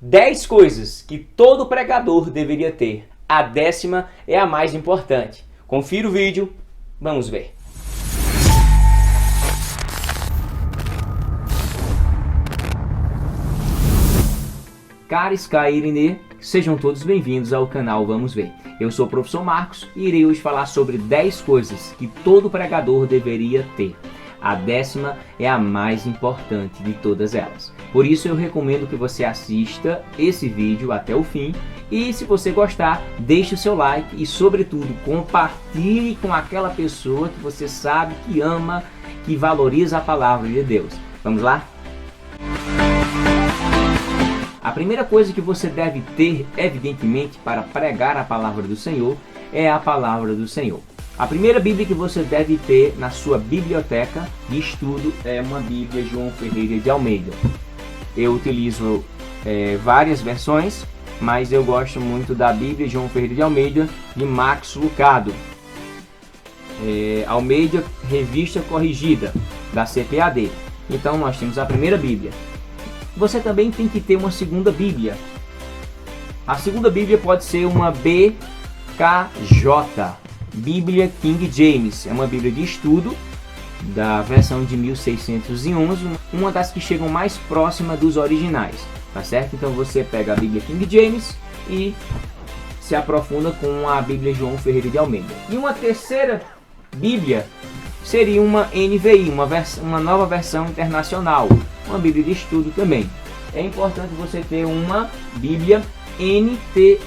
10 coisas que todo pregador deveria ter. A 10ª é a mais importante. Confira o vídeo, vamos ver. Caris Cairine, sejam todos bem-vindos ao canal Vamos Ver. Eu sou o professor Marcos e irei hoje falar sobre 10 coisas que todo pregador deveria ter. A 10ª é a mais importante de todas elas. Por isso eu recomendo que você assista esse vídeo até o fim e, se você gostar, deixe o seu like e, sobretudo, compartilhe com aquela pessoa que você sabe que ama, que valoriza a palavra de Deus. Vamos lá? A primeira coisa que você deve ter, evidentemente, para pregar a palavra do Senhor é a palavra do Senhor. A primeira Bíblia que você deve ter na sua biblioteca de estudo é uma Bíblia João Ferreira de Almeida. Eu utilizo várias versões, mas eu gosto muito da Bíblia João Ferreira de Almeida de Max Lucado. Almeida, revista corrigida, da CPAD. Então nós temos a primeira Bíblia. Você também tem que ter uma segunda Bíblia. A segunda Bíblia pode ser uma BKJ, Bíblia King James. É uma Bíblia de estudo da versão de 1611, uma das que chegam mais próxima dos originais, tá certo? Então você pega a Bíblia King James e se aprofunda com a Bíblia João Ferreira de Almeida. E uma terceira Bíblia seria uma NVI, uma nova versão internacional, uma Bíblia de estudo também. É importante você ter uma Bíblia NTLH,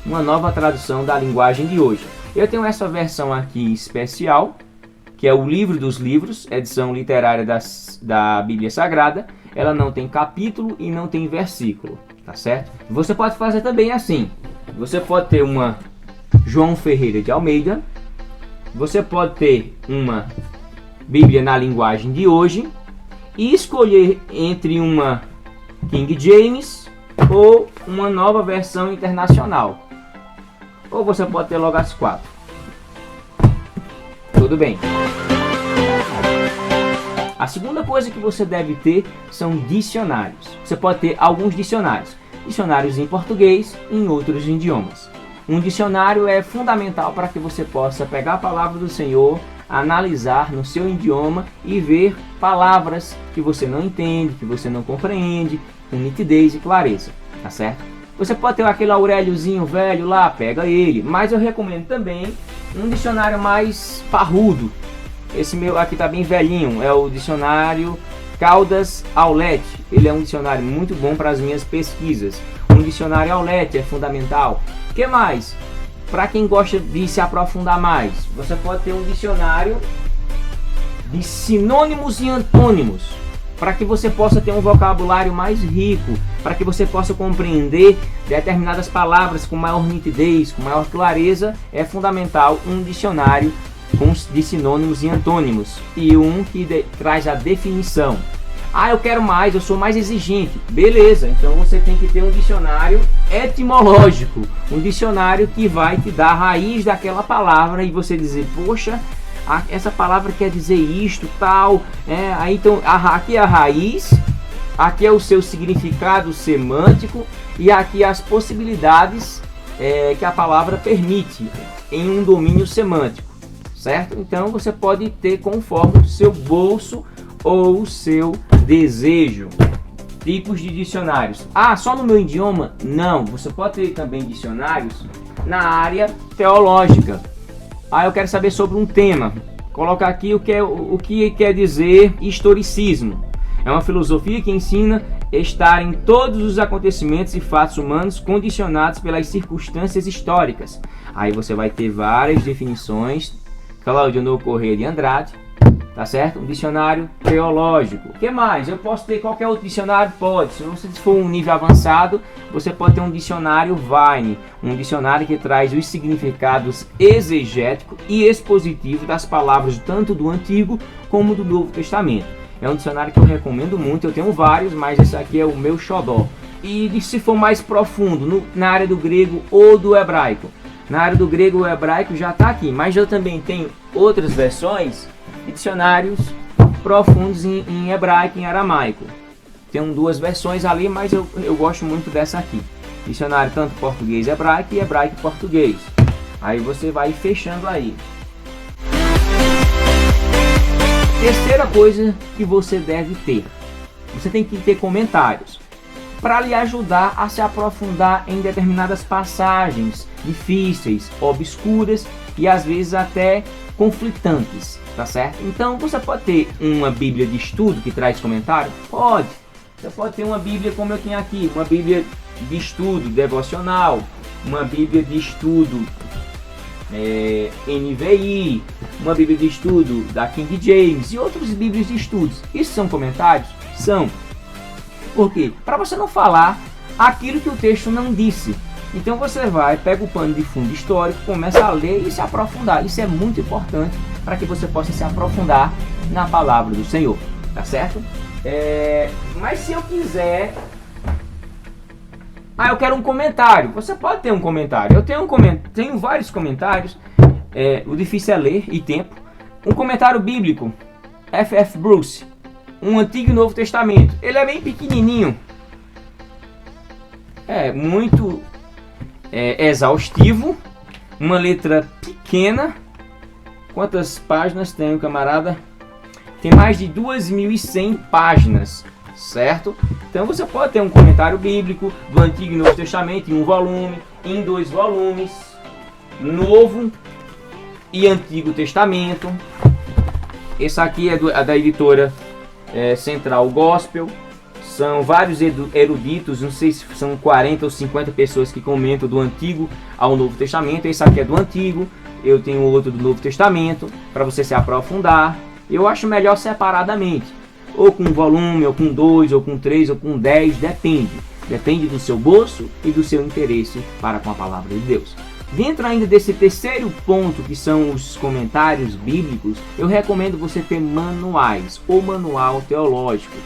uma nova tradução da linguagem de hoje. Eu tenho essa versão aqui especial, que é o Livro dos Livros, edição literária da Bíblia Sagrada. Ela não tem capítulo e não tem versículo, tá certo? Você pode fazer também assim. Você pode ter uma João Ferreira de Almeida. Você pode ter uma Bíblia na linguagem de hoje e escolher entre uma King James ou uma nova versão internacional. Ou você pode ter logo as 4. Tudo bem. A segunda coisa que você deve ter são dicionários. Você pode ter alguns dicionários. Dicionários em português e em outros idiomas. Um dicionário é fundamental para que você possa pegar a palavra do Senhor, analisar no seu idioma e ver palavras que você não entende, que você não compreende, com nitidez e clareza, tá certo? Você pode ter aquele Auréliozinho velho lá, pega ele, mas eu recomendo também um dicionário mais parrudo. Esse meu aqui tá bem velhinho, é o dicionário Caldas Aulete. Ele é um dicionário muito bom para as minhas pesquisas. Um dicionário Aulete é fundamental. O que mais? Para quem gosta de se aprofundar mais, você pode ter um dicionário de sinônimos e antônimos, para que você possa ter um vocabulário mais rico, para que você possa compreender determinadas palavras com maior nitidez, com maior clareza. É fundamental um dicionário de sinônimos e antônimos e um que traz a definição. Ah, eu quero mais, eu sou mais exigente. Beleza, então você tem que ter um dicionário etimológico, um dicionário que vai te dar a raiz daquela palavra e você dizer, poxa, essa palavra quer dizer isto, tal. Aí então aqui é a raiz, aqui é o seu significado semântico e aqui as possibilidades que a palavra permite em um domínio semântico, certo? Então você pode ter conforme o seu bolso ou o seu desejo. Tipos de dicionários. Ah, só no meu idioma? Não, você pode ter também dicionários na área teológica. Ah, eu quero saber sobre um tema. Coloca aqui o que quer dizer historicismo. É uma filosofia que ensina a estar em todos os acontecimentos e fatos humanos condicionados pelas circunstâncias históricas. Aí você vai ter várias definições. Claudionor Corrêa de Andrade, tá certo? Um dicionário teológico. O que mais? Eu posso ter qualquer outro dicionário? Pode. Se você for um nível avançado, você pode ter um dicionário Vine, um dicionário que traz os significados exegéticos e expositivos das palavras tanto do Antigo como do Novo Testamento. É um dicionário que eu recomendo muito. Eu tenho vários, mas esse aqui é o meu xodó. E se for mais profundo, na área do grego ou do hebraico. Na área do grego, o hebraico já está aqui, mas eu também tenho outras versões de dicionários profundos em hebraico e em aramaico. Tem duas versões ali, mas eu gosto muito dessa aqui. Dicionário tanto português-hebraico e hebraico-português. Aí você vai fechando aí. Terceira coisa que você deve ter. Você tem que ter comentários para lhe ajudar a se aprofundar em determinadas passagens difíceis, obscuras e às vezes até conflitantes, tá certo? Então você pode ter uma Bíblia de estudo que traz comentário? Pode. Você pode ter uma Bíblia como eu tenho aqui, uma Bíblia de estudo devocional, uma Bíblia de estudo NVI, uma Bíblia de estudo da King James e outras Bíblias de estudos. Isso são comentários? São. Por quê? Para você não falar aquilo que o texto não disse. Então você vai, pega o pano de fundo histórico, começa a ler e se aprofundar. Isso é muito importante para que você possa se aprofundar na palavra do Senhor, tá certo? Mas se eu quiser... eu quero um comentário. Você pode ter um comentário. Eu tenho vários comentários. O difícil é ler e tempo. Um comentário bíblico. F.F. Bruce. Um Antigo e Novo Testamento. Ele é bem pequenininho. Muito exaustivo. Uma letra pequena. Quantas páginas tem o camarada? Tem mais de 2.100 páginas. Certo? Então você pode ter um comentário bíblico do Antigo e Novo Testamento em um volume, em 2 volumes, Novo e Antigo Testamento. Esse aqui é da editora Central Gospel. São vários eruditos, não sei se são 40 ou 50 pessoas que comentam do Antigo ao Novo Testamento. Esse aqui é do Antigo, eu tenho outro do Novo Testamento, para você se aprofundar. Eu acho melhor separadamente. Ou com um volume, ou com 2, ou com 3, ou com 10, depende. Depende do seu bolso e do seu interesse para com a palavra de Deus. Dentro ainda desse terceiro ponto, que são os comentários bíblicos, eu recomendo você ter manuais, ou manual teológico.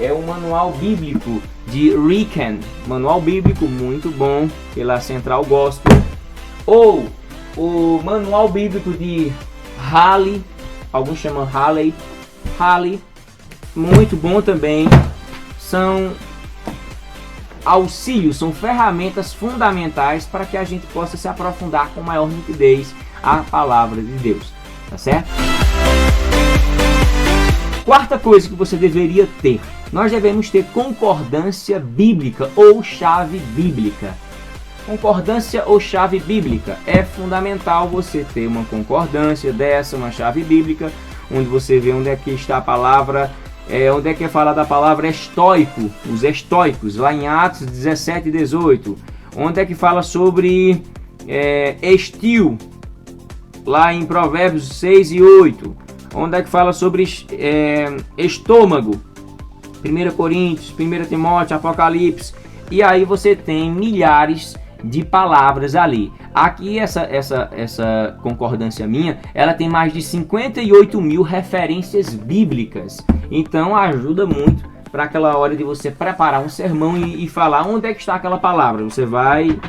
É o manual bíblico de Riken, manual bíblico muito bom, pela Central Gospel. Ou o manual bíblico de Halley, alguns chamam Halley, muito bom também. São auxílios, são ferramentas fundamentais para que a gente possa se aprofundar com maior nitidez a palavra de Deus, tá certo? Quarta coisa que você deveria ter: nós devemos ter concordância bíblica ou chave bíblica. Concordância ou chave bíblica. É fundamental você ter uma concordância dessa, uma chave bíblica, onde você vê onde é que está a palavra, onde é que é falada a palavra estoico, os estoicos, lá em Atos 17 e 18. Onde é que fala sobre estio, lá em Provérbios 6 e 8. Onde é que fala sobre estômago, 1 Coríntios, 1 Timóteo, Apocalipse. E aí você tem milhares de palavras ali. Aqui essa concordância minha, ela tem mais de 58.000 referências bíblicas. Então ajuda muito para aquela hora de você preparar um sermão e falar onde é que está aquela palavra. Você vai...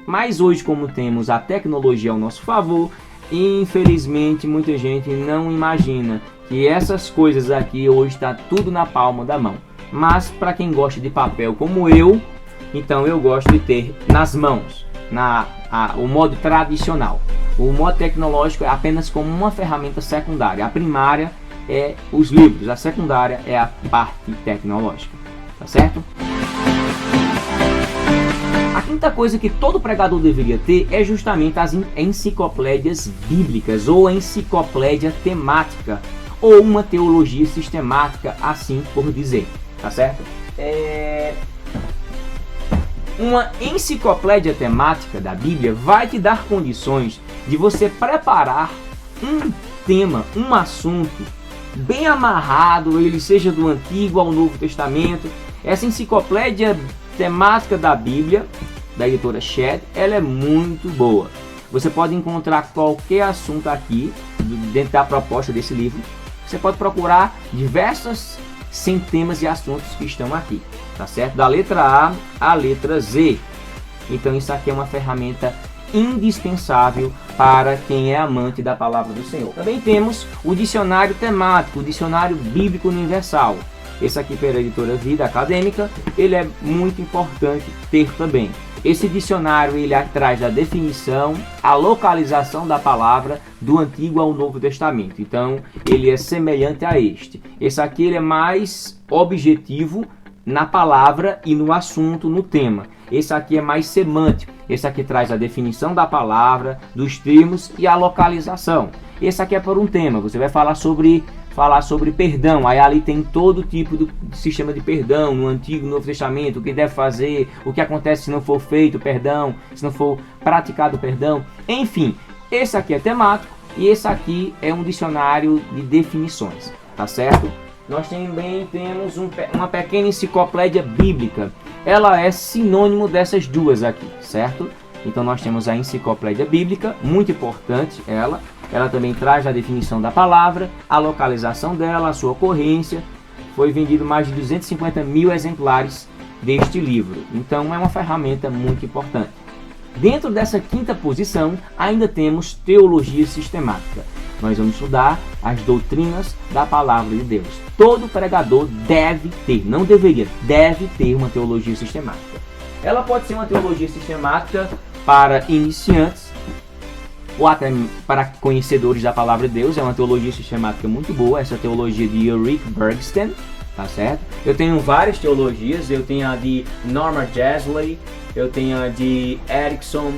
Mas hoje, como temos a tecnologia ao nosso favor, infelizmente muita gente não imagina que essas coisas aqui hoje está tudo na palma da mão. Mas para quem gosta de papel como eu, então eu gosto de ter nas mãos, o modo tradicional. O modo tecnológico é apenas como uma ferramenta secundária. A primária é os livros, a secundária é a parte tecnológica, tá certo? A quinta coisa que todo pregador deveria ter é justamente as enciclopédias bíblicas, ou enciclopédia temática, ou uma teologia sistemática, assim por dizer, tá certo? Uma enciclopédia temática da Bíblia vai te dar condições de você preparar um tema, um assunto bem amarrado, ele seja do Antigo ao Novo Testamento. Essa enciclopédia temática da Bíblia, da editora Shed, ela é muito boa. Você pode encontrar qualquer assunto aqui, dentro da proposta desse livro. Você pode procurar diversas centenas de assuntos que estão aqui, tá certo? Da letra A à letra Z. Então isso aqui é uma ferramenta indispensável para quem é amante da palavra do Senhor. Também temos o dicionário temático, o dicionário bíblico universal. Esse aqui pela editora Vida Acadêmica, ele é muito importante ter também. Esse dicionário ele traz a definição, a localização da palavra do Antigo ao Novo Testamento. Então, ele é semelhante a este. Esse aqui ele é mais objetivo na palavra e no assunto, no tema. Esse aqui é mais semântico. Esse aqui traz a definição da palavra, dos termos e a localização. Esse aqui é por um tema. Você vai falar sobre perdão. Aí ali tem todo tipo de sistema de perdão no Antigo e Novo Testamento, o que deve fazer, o que acontece se não for feito perdão, se não for praticado perdão. Enfim, esse aqui é temático e esse aqui é um dicionário de definições, tá certo? Nós também temos uma pequena enciclopédia bíblica. Ela é sinônimo dessas duas aqui, certo? Então nós temos a enciclopédia bíblica, muito importante ela. Ela também traz a definição da palavra, a localização dela, a sua ocorrência. Foi vendido mais de 250 mil exemplares deste livro. Então é uma ferramenta muito importante. Dentro dessa quinta posição, ainda temos teologia sistemática. Nós vamos estudar as doutrinas da palavra de Deus. Todo pregador deve ter, não deveria, deve ter uma teologia sistemática. Ela pode ser uma teologia sistemática para iniciantes, ou até para conhecedores da palavra de Deus. É uma teologia sistemática muito boa, essa teologia de Ulrich Bergsten, tá certo? Eu tenho várias teologias, eu tenho a de Norman Geisler, eu tenho a de Erickson,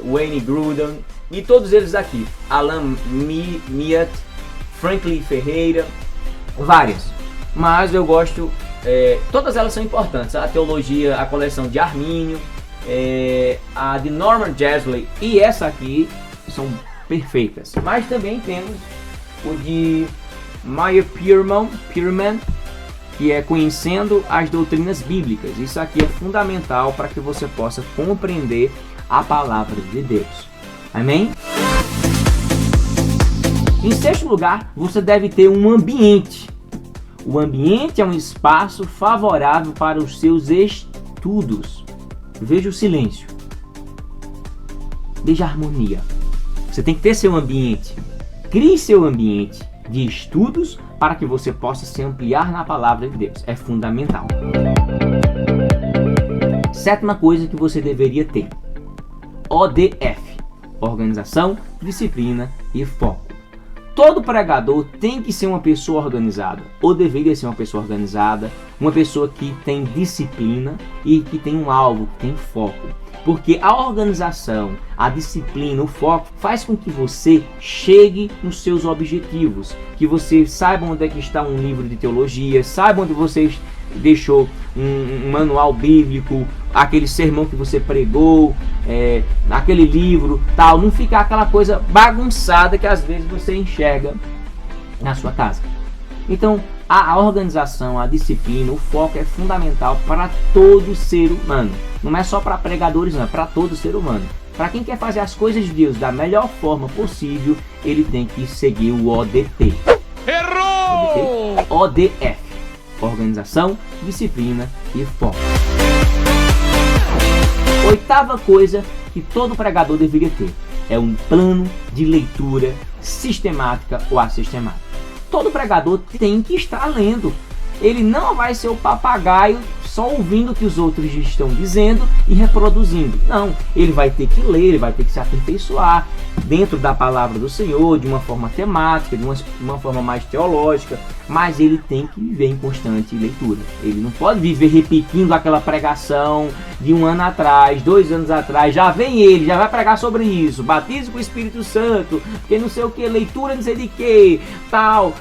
Wayne Grudem, e todos eles aqui, Alan Miat, Franklin Ferreira, várias. Mas eu gosto, todas elas são importantes. A teologia, a coleção de Armínio, a de Norman Geisler e essa aqui são perfeitas. Mas também temos o de Meyer Pearman, que é Conhecendo as Doutrinas Bíblicas. Isso aqui é fundamental para que você possa compreender a palavra de Deus. Amém? Em sexto lugar, você deve ter um ambiente. O ambiente é um espaço favorável para os seus estudos. Veja o silêncio. Veja a harmonia. Você tem que ter seu ambiente. Crie seu ambiente de estudos para que você possa se ampliar na palavra de Deus. É fundamental. Sétima coisa que você deveria ter. ODF. Organização, disciplina e foco. Todo pregador tem que ser uma pessoa organizada, ou deveria ser uma pessoa organizada, uma pessoa que tem disciplina e que tem um alvo, que tem foco. Porque a organização, a disciplina, o foco faz com que você chegue nos seus objetivos, que você saiba onde é que está um livro de teologia, saiba onde você deixou um manual bíblico, aquele sermão que você pregou, aquele livro, tal. Não ficar aquela coisa bagunçada que às vezes você enxerga na sua casa. Então, a organização, a disciplina, o foco é fundamental para todo ser humano. Não é só para pregadores, não, é para todo ser humano. Para quem quer fazer as coisas de Deus da melhor forma possível, ele tem que seguir o ODT. Errou! ODF. Organização, disciplina e foco. Oitava coisa que todo pregador deveria ter é um plano de leitura sistemática ou assistemática. Todo pregador tem que estar lendo. Ele não vai ser o papagaio só ouvindo o que os outros estão dizendo e reproduzindo. Não, ele vai ter que ler, ele vai ter que se aperfeiçoar dentro da palavra do Senhor, de uma forma temática, de uma forma mais teológica, mas ele tem que viver em constante leitura. Ele não pode viver repetindo aquela pregação de um ano atrás, 2 anos atrás, já vem ele, já vai pregar sobre isso, batismo com o Espírito Santo, porque não sei o que, leitura não sei de que, tal.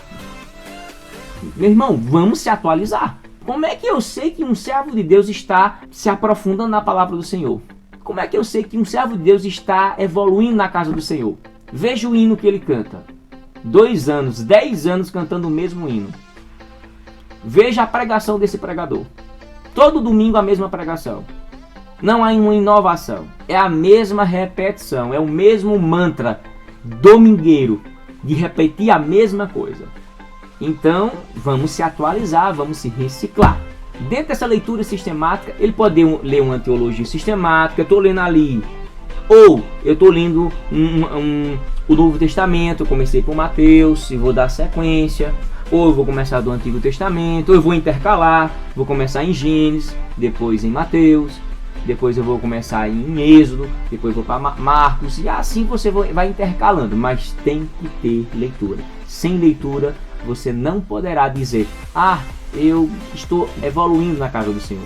Meu irmão, vamos se atualizar. Como é que eu sei que um servo de Deus está se aprofundando na palavra do Senhor? Como é que eu sei que um servo de Deus está evoluindo na casa do Senhor? Veja o hino que ele canta. 2 anos, 10 anos cantando o mesmo hino. Veja a pregação desse pregador. Todo domingo a mesma pregação. Não há uma inovação. É a mesma repetição. É o mesmo mantra domingueiro de repetir a mesma coisa. Então, vamos se atualizar, vamos se reciclar. Dentro dessa leitura sistemática, ele pode ler uma teologia sistemática, eu estou lendo ali, ou eu estou lendo o Novo Testamento, eu comecei por Mateus e vou dar sequência, Ou eu vou começar do Antigo Testamento, ou eu vou intercalar, vou começar em Gênesis, depois em Mateus, depois eu vou começar em Êxodo, depois vou para Marcos, e assim você vai intercalando, mas tem que ter leitura. Sem leitura, você não poderá dizer, eu estou evoluindo na casa do Senhor.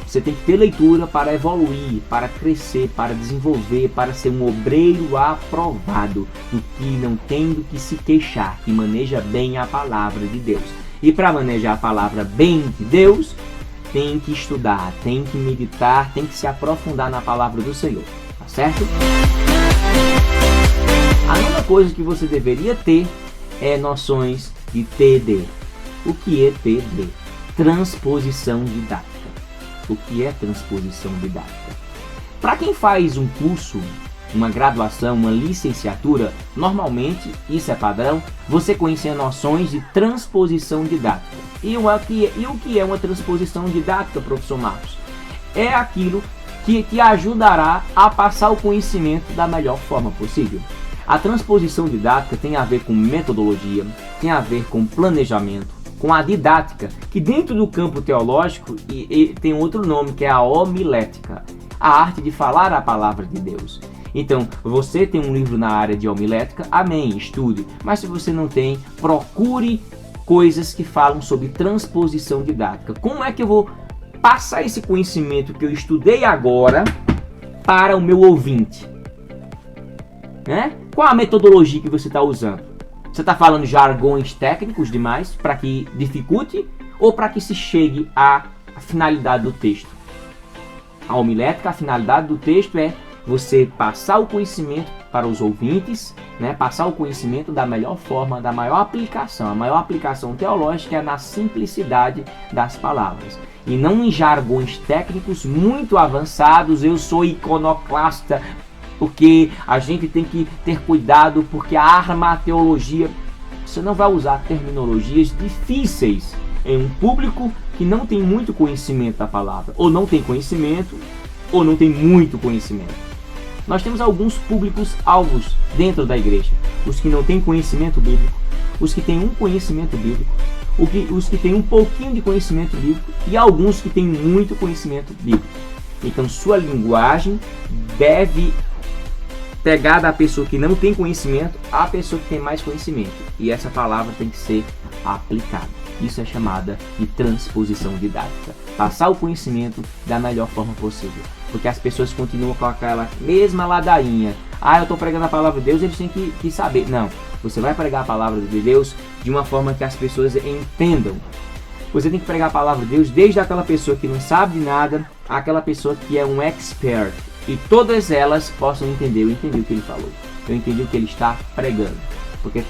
Você tem que ter leitura para evoluir, para crescer, para desenvolver, para ser um obreiro aprovado, do que não tem do que se queixar, que maneja bem a palavra de Deus. E para manejar a palavra bem de Deus, tem que estudar, tem que meditar, tem que se aprofundar na palavra do Senhor, tá certo? A única coisa que você deveria ter é noções de TD. O que é TD? Transposição didática. O que é transposição didática? Para quem faz um curso, uma graduação, uma licenciatura, normalmente, isso é padrão, você conhecer noções de transposição didática. E o que é uma transposição didática, professor Marcos? É aquilo que te ajudará a passar o conhecimento da melhor forma possível. A transposição didática tem a ver com metodologia, tem a ver com planejamento, com a didática, que dentro do campo teológico tem outro nome, que é a homilética, a arte de falar a palavra de Deus. Então, você tem um livro na área de homilética, amém, estude. Mas se você não tem, procure coisas que falam sobre transposição didática. Como é que eu vou passar esse conhecimento que eu estudei agora para o meu ouvinte? Qual a metodologia que você está usando? Você está falando jargões técnicos demais para que dificulte ou para que se chegue à finalidade do texto? A homilética, a finalidade do texto é você passar o conhecimento para os ouvintes, passar o conhecimento da melhor forma, da maior aplicação. A maior aplicação teológica é na simplicidade das palavras. E não em jargões técnicos muito avançados, eu sou iconoclasta, porque a gente tem que ter cuidado, porque arma a teologia. Você não vai usar terminologias difíceis em um público que não tem muito conhecimento da palavra, ou não tem conhecimento, ou não tem muito conhecimento. Nós temos alguns públicos alvos dentro da igreja: os que não têm conhecimento bíblico, os que têm um conhecimento bíblico, os que têm um pouquinho de conhecimento bíblico e alguns que têm muito conhecimento bíblico. Então sua linguagem deve pegar da pessoa que não tem conhecimento à pessoa que tem mais conhecimento. E essa palavra tem que ser aplicada. Isso é chamada de transposição didática. Passar o conhecimento da melhor forma possível. Porque as pessoas continuam com aquela mesma ladainha. Eu estou pregando a palavra de Deus, eles têm que saber. Não, você vai pregar a palavra de Deus de uma forma que as pessoas entendam. Você tem que pregar a palavra de Deus desde aquela pessoa que não sabe de nada, àquela pessoa que é um expert. E todas elas possam entender. Eu entendi o que ele falou. Eu entendi o que ele está pregando. Porque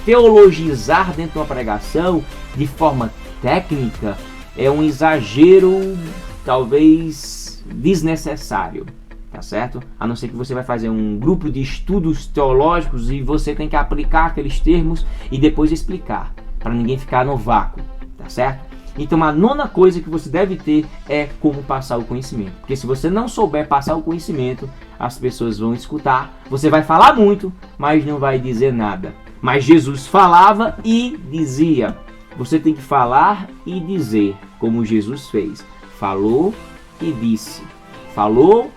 teologizar dentro de uma pregação de forma técnica é um exagero talvez desnecessário. Tá certo? A não ser que você vai fazer um grupo de estudos teológicos e você tem que aplicar aqueles termos e depois explicar. Para ninguém ficar no vácuo. Tá certo? Então a nona coisa que você deve ter é como passar o conhecimento. Porque se você não souber passar o conhecimento, as pessoas vão escutar. Você vai falar muito, mas não vai dizer nada. Mas Jesus falava e dizia. Você tem que falar e dizer, como Jesus fez. Falou e disse. Falou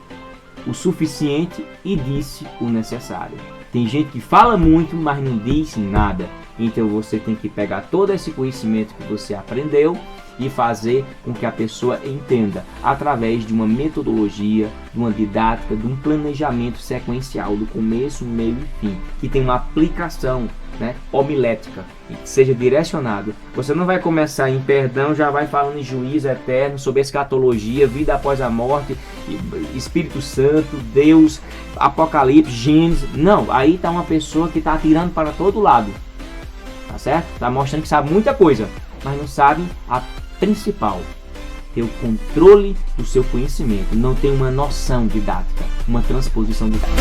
o suficiente e disse o necessário. Tem gente que fala muito, mas não diz nada. Então você tem que pegar todo esse conhecimento que você aprendeu e fazer com que a pessoa entenda através de uma metodologia, de uma didática, de um planejamento sequencial do começo, meio e fim, que tem uma aplicação homilética e que seja direcionado. Você não vai começar em perdão, já vai falando em juízo eterno, sobre escatologia, vida após a morte, Espírito Santo, Deus, Apocalipse, Gênesis. Não, aí está uma pessoa que está atirando para todo lado. Tá certo? Tá mostrando que sabe muita coisa, mas não sabe a principal. Ter o controle do seu conhecimento. Não tem uma noção didática, uma transposição didática.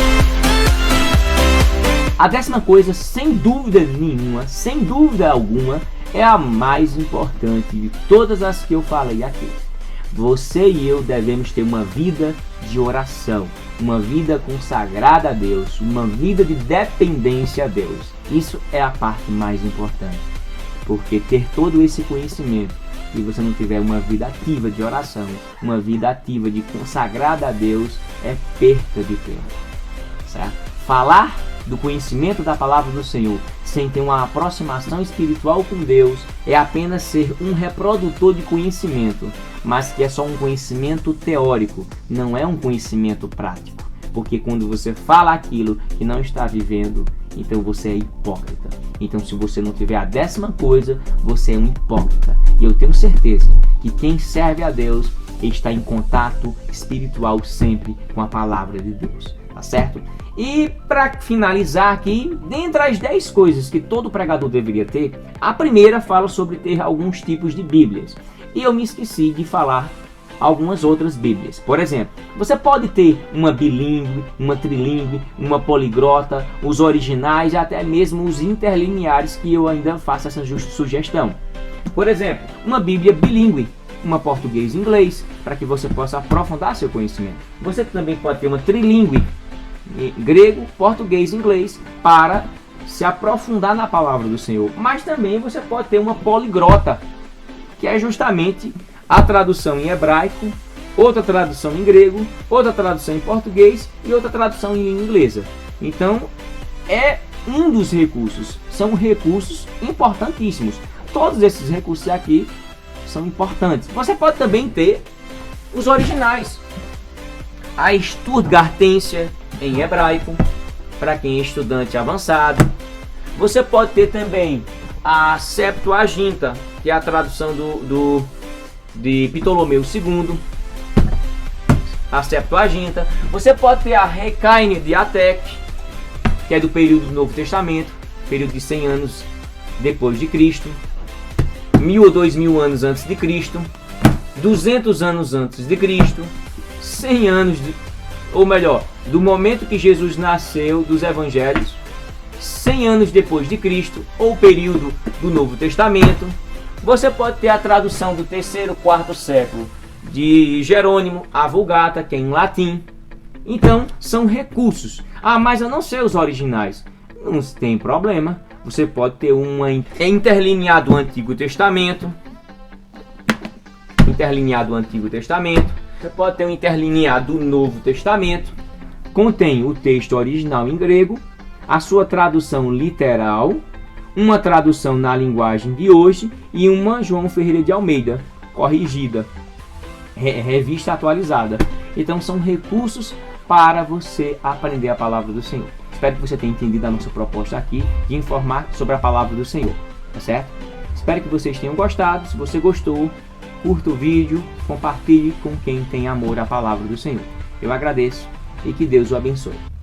A 10ª coisa, sem dúvida nenhuma, sem dúvida alguma, é a mais importante de todas as que eu falei aqui. Você e eu devemos ter uma vida de oração, uma vida consagrada a Deus, uma vida de dependência a Deus. Isso é a parte mais importante. Porque ter todo esse conhecimento e você não tiver uma vida ativa de oração, uma vida ativa de consagrada a Deus, é perda de tempo, certo? Falar do conhecimento da palavra do Senhor sem ter uma aproximação espiritual com Deus é apenas ser um reprodutor de conhecimento, mas que é só um conhecimento teórico, não é um conhecimento prático. Porque quando você fala aquilo que não está vivendo, então você é hipócrita. Então, se você não tiver a 10ª coisa, você é um hipócrita. E eu tenho certeza que quem serve a Deus está em contato espiritual sempre com a palavra de Deus, tá certo? E para finalizar aqui, dentre as 10 coisas que todo pregador deveria ter, a primeira fala sobre ter alguns tipos de Bíblias. E eu me esqueci de falar algumas outras Bíblias. Por exemplo, você pode ter uma bilíngue, uma trilingue, uma poliglota, os originais e até mesmo os interlineares, que eu ainda faço essa sugestão. Por exemplo, uma Bíblia bilíngue, uma português e inglês, para que você possa aprofundar seu conhecimento. Você também pode ter uma trilingue, grego, português e inglês, para se aprofundar na palavra do Senhor. Mas também você pode ter uma poliglota, que é justamente a tradução em hebraico, outra tradução em grego, outra tradução em português e outra tradução em língua inglesa. Então, é um dos recursos. São recursos importantíssimos. Todos esses recursos aqui são importantes. Você pode também ter os originais. A Stuttgartensia em hebraico, para quem é estudante avançado. Você pode ter também a Septuaginta, que é a tradução de Ptolomeu II, a Septuaginta. Você pode ter a Recaine de Atec, que é do período do Novo Testamento, período de 100 anos depois de Cristo, 1000 ou 2000 anos antes de Cristo, 200 anos antes de Cristo, 100 anos, ou melhor, do momento que Jesus nasceu, dos Evangelhos, 100 anos depois de Cristo, ou período do Novo Testamento. Você pode ter a tradução do 3º, 4º século de Jerônimo, a Vulgata, que é em latim. Então, são recursos. Ah, mas eu não sei os originais. Não tem problema. Você pode ter uma interlineado do Antigo Testamento. Interlineado do Antigo Testamento. Você pode ter um interlineado do Novo Testamento. Contém o texto original em grego, a sua tradução literal, uma tradução na linguagem de hoje e uma João Ferreira de Almeida, corrigida, revista atualizada. Então são recursos para você aprender a palavra do Senhor. Espero que você tenha entendido a nossa proposta aqui de informar sobre a palavra do Senhor, tá certo? Espero que vocês tenham gostado. Se você gostou, curta o vídeo, compartilhe com quem tem amor à palavra do Senhor. Eu agradeço e que Deus o abençoe.